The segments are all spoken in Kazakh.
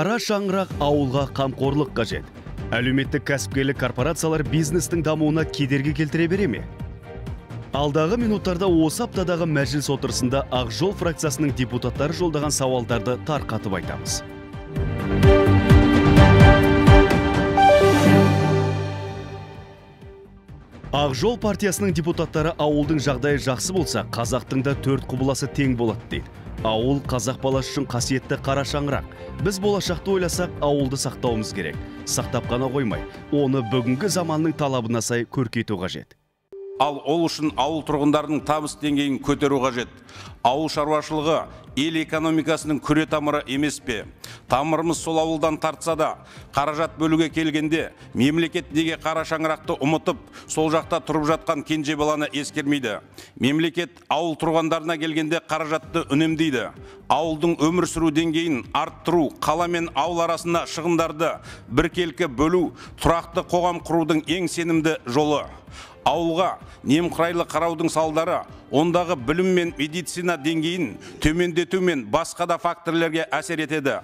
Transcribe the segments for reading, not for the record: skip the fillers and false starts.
Қара шаңырақ ауылға қамқорлық қажет. Әлеуметтік кәсіпкерлік корпорациялар бизнестің дамуына кедергі келтіре бере ме? Алдағы минуттарда осы аптадағы мәжіліс отырысында Ақ Жол фракциясының депутаттары жолдаған сауалдарды тарқатып айтамыз. Ақ Жол партиясының депутаттары ауылдың жағдайы жақсы болса, қазақтың да төрт құбыласы тең болады дейді. Ауыл қазақ баласы үшін қасиетті қара шаңырақ. Біз болашақты ойласақ, ауылды сақтауымыз керек. Сақтап қана қоймай, оны бүгінгі заманның талабына сай көркейту қажет. Ал ол үшін ауыл тұрғындарының табыс деңгейін көтеру қажет. Ауыл шаруашылығы ел экономикасының күре тамыры емес пе? Тамырымыз сол ауылдан тартса да, қаражат бөлуге келгенде мемлекет неге қара шаңырақты ұмытып, сол жақта тұрып жатқан кенже баланы ескермейді. Мемлекет ауыл тұрғындарына келгенде қаражатты үнемдейді. Ауылдың өмір сүру деңгейін арттыру, қала мен ауыл арасында шығындарды біркелкі бөлу, тұрақты қоғам құрудың ең сенімді жолы. Ауылға немқұрайлы қараудың салдары, ондағы білім мен медицина деңгейін төмендету мен басқа да факторлерге әсер етеді.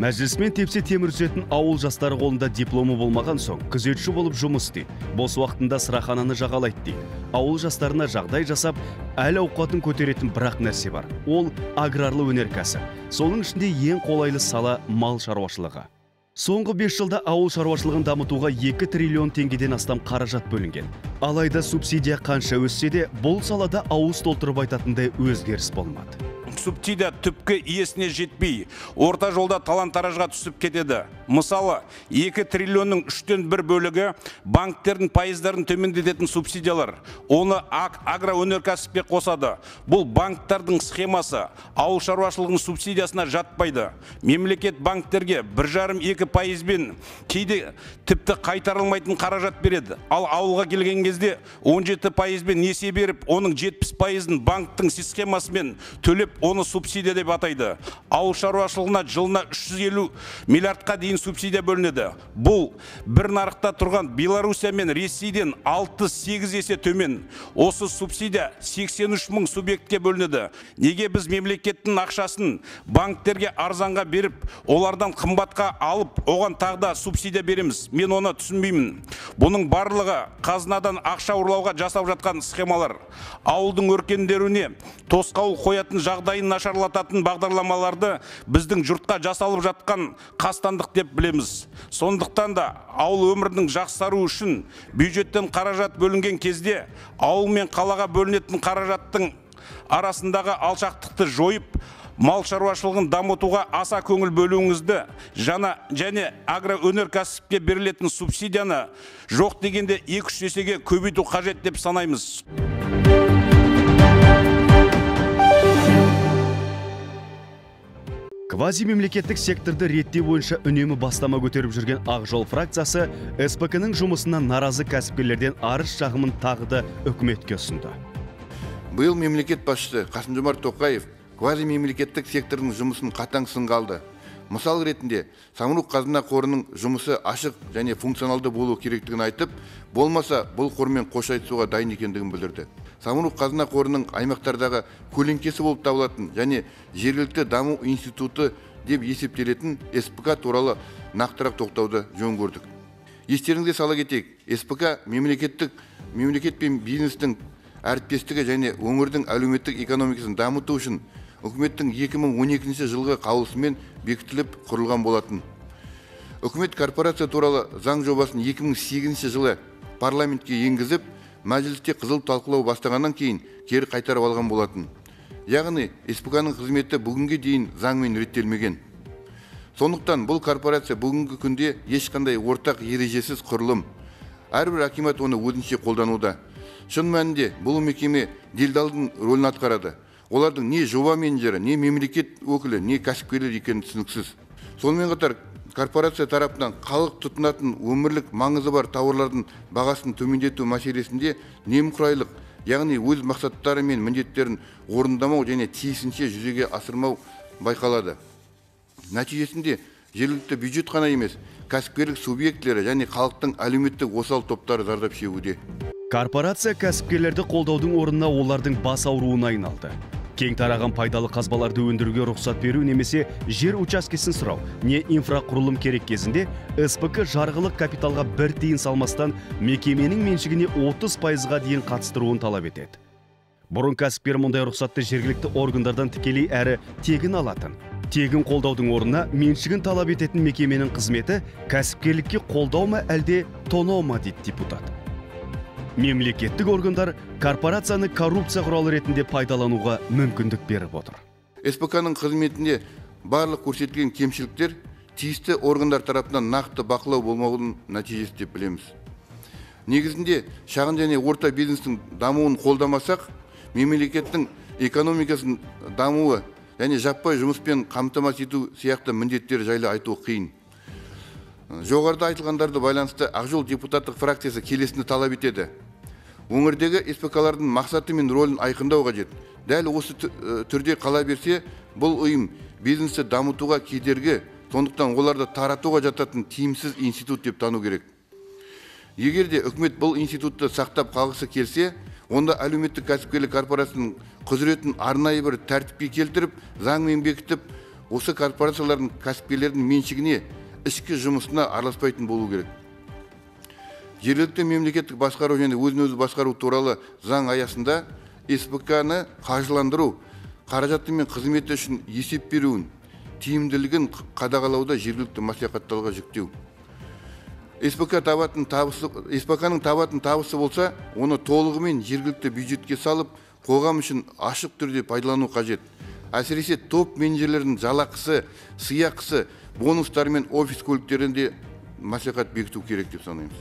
Мәжілісмен тепсе темір үзетін ауыл жастары қолында дипломы болмаған соң, күзетші болып жұмыс істейді. Бос уақытында сырахананы жағалайды дейді. Ауыл жастарына жағдай жасап, әл ауқатын көтеретін бірақ нәрсе бар. Ол аграрлы өнеркәсіп. Соның ішінде ең қолайлы сала мал шаруашылығы. Соңғы 5 жылда ауыл шаруашылығын дамытуға 2 триллион теңгеден астам қаражат бөлінген. Алайда субсидия қанша өссе де, бұл салада ауыз толтырып айтатындай өзгеріс болмады. Субсидия түпкі иесіне жетпей, орта жолда талан-таражға түсіп кетеді. Мысалы, 2 триллионның 3/1 бөлігі банктердің пайыздарын төмендететін субсидиялар. Оны агроөнеркәсіпке қосады. Бұл банктердің схемасы ауыл шаруашылығының субсидиясына жатпайды. Мемлекет банктерге 1,5-2%, кейде тіпті қайтарылмайтын қаражат береді. Ал ауылға келген кезде 17% несие беріп, оның 70%-ын банктың схемасымен төлеп, оны субсидия деп атайды. Ауыл шаруашылығына жылына 350 миллиардқа дейін субсидия бөлінеді. Бұл бір нарықта тұрған Беларусия мен Ресейден 6-8 есе төмен. Осы субсидия 83 мың субъектке бөлінеді. Неге біз мемлекеттің ақшасын банктерге арзанға беріп, олардан қымбатқа алып, оған тағда субсидия береміз? Мен оны түсінбеймін. Бұның барлығы қазынадан ақша ұрлауға жасап жатқан схемалар. Ауылдың өркендеруіне тосқауыл қоятын жағдайын нашарлататын бағдарламаларды біздің жұртқа жасалып жатқан қастандық деп білеміз. Сондықтан да ауыл өмірінің жақсару үшін бюджеттен қаражат бөлінген кезде ауыл мен қалаға бөлінетін қаражаттың арасындағы алшақтықты жойып, мал шаруашылығын дамытуға аса көңіл бөлуіңізді, және агроөнеркәсіпке берілетін субсидияны жоқ дегенде 2-3 есеге көбейту қажет деп санаймыз. Квази-мемлекеттік секторды реттеу бойынша үнемі бастама көтеріп жүрген Ақ Жол фракциясы СПК-ның жұмысына наразы кәсіпкерлерден арыз шағымын тағы да үкіметке ұсынды. Биыл мемлекет басшысы Қасым-Жомарт Тоқаев квази-мемлекеттік сектордың жұмысын қатаң сынға алды. Мысал ретінде, Самұрық-қазына қорының жұмысы ашық және функционалды болу керектігін айтып, болмаса бұл қормен қош айтысуға дайын екендігін білдірді. Самұрық-қазына қорының аймақтардағы көлеңкесі болып табылатын және жергілікті даму институты деп есептелетін СПК туралы нақтырақ тоқтауды жөн көрдік. Естеріңізге сала кетейік, СПК мемлекет пен бизнестің әріптестігі және өңірдің әлеуметтік экономикасын дамыту үшін үкіметтің 2012 жылғы қаулысымен бекітіліп құрылған болатын. Үкімет корпорация туралы заң жобасын 2008 жылы парламентке енгізіп, мәжілісте қызыл талқылау бастағаннан кейін кері қайтарып алған болатын. Яғни, СПК-ның қызметі бүгінге дейін заңмен реттелмеген. Сондықтан бұл корпорация бүгінгі күнде ешқандай ортақ ережесіз құрылым. Әрбір акимат оны өзінше қолдануда. Шын мәнінде бұл мекеме делдалдың рөлін атқарады. Олардың не жоба менеджері, не мемлекет өкілі, не кәсіпкерлер екені түсініксіз. Сонымен қатар корпорация тарапынан халық тұтынатын өмірлік маңызы бар тауарлардың бағасын төмендету мәселесінде немқұрайлық, яғни өз мақсаттары мен міндеттерін орындамау және тиісінше жүзеге асырмау байқалады. Нәтижесінде жергілікті бюджет қана емес, кәсіпкерлік субъектілері және халықтың әлеуметтік осал топтары зардап шегуде. Корпорация кәсіпкерлерді қолдаудың орнына олардың бас ауруына айналды. Кең тараған пайдалы қазбаларды өндіруге рұқсат беру немесе жер учаскесін сұрау, не инфрақұрылым керек кезінде СПК жарғылық капиталға 1 тиын салмастан мекеменің меншігіне 30%-ға дейін қатыстыруын талап етеді. Бұрын кәсіпкер мұндай рұқсатты жергілікті органдардан тікелей әрі тегін алатын. Тегін қолдаудың орнына меншігін талап ететін мекеменің қызметі кәсіпкерлікке қолдау ма әлде тонау ма дейді депутат. Мемлекеттік органдар корпорацияны коррупция құралы ретінде пайдалануға мүмкіндік беріп отыр. СПК-ның қызметінде барлық көрсетілген кемшіліктер тиісті органдар тарапынан нақты бақылау болмауының нәтижесі деп білеміз. Негізінде шағын және орта бизнестің дамуын қолдамасақ, мемлекеттің экономикасының дамуы және жаппай жұмыспен қамтамасыз ету сияқты міндеттер жайлы айту қиын. Жоғарыда айтылғандарды байланысты Ақжол депутаттық фракциясы келесіні талап етеді. Өңірдегі СПК-лардың мақсаты мен рөлін айқындау қажет. Дәл осы түрде қала берсе, бұл ұйым бизнесті дамытуға кедергі, сондықтан оларды таратуға жататын тиімсіз институт деп тану керек. Егер де үкімет бұл институтты сақтап қалғысы келсе, онда әлеуметтік кәсіпкерлік корпорацияның құзыретін арнайы бір тәртіпке келтіріп, заңмен бекітіп, осы корпорациялардың кәсіпкерлердің меншігіне, ішкі жұмысына араласпайтын болу керек. Жергілікті мемлекеттік басқару және өзін-өзі басқару туралы заң аясында СПК-ны қаржыландыру, қаражаты мен қызметі үшін есеп беруін, тиімділігін қадағалауда жергілікті мәслихаттарға жүктеу. СПК-ның табатын табысы болса, оны толығымен жергілікті бюджетке салып, қоғам үшін ашық түрде пайдалану қажет. Әсіресе топ менеджерлердің жалақысы, сыйақысы, бонустары мен офис көліктерінде мәслихат бекіту керек деп санаймыз.